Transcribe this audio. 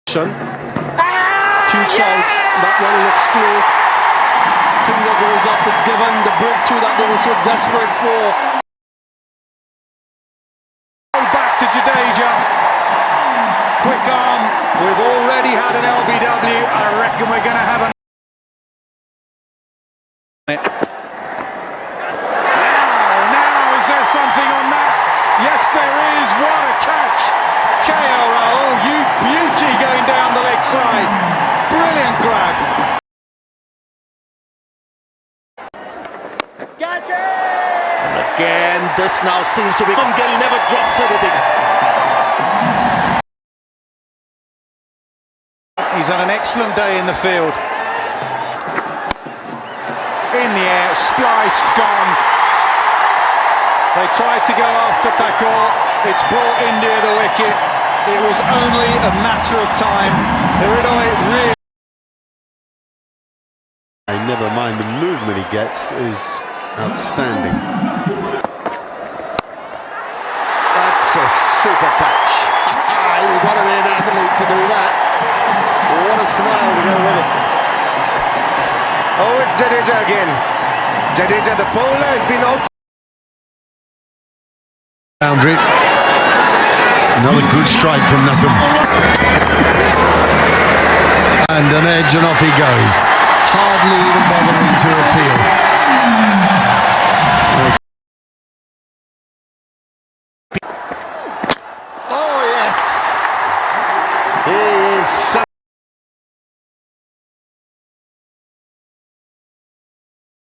Huge shout, that one looks close. Finger goes up, it's given the breakthrough that they were so desperate for. Back to Jadeja. Quick arm. We've already had an LBW. I reckon we're going to have a... Now, is there something on that? Yes, there is. What a catch. KO Raul, you beauty going down the leg side. Brilliant grab. Catch it! And again, this now seems to be... Gill never drops anything. He's had an excellent day in the field. In the air, spliced, gone. They tried to go after Thakur. It's brought India the wicket. It was only a matter of time. Hridoy really... Never mind the movement he gets is outstanding. That's a super catch. You've got to be an athlete to do that. What a smile to go with it. Oh, it's Jadeja again. Jadeja, the bowler, has been out. Boundary. Another good strike from Nassim. And an edge and off he goes. Hardly even bothering to appeal.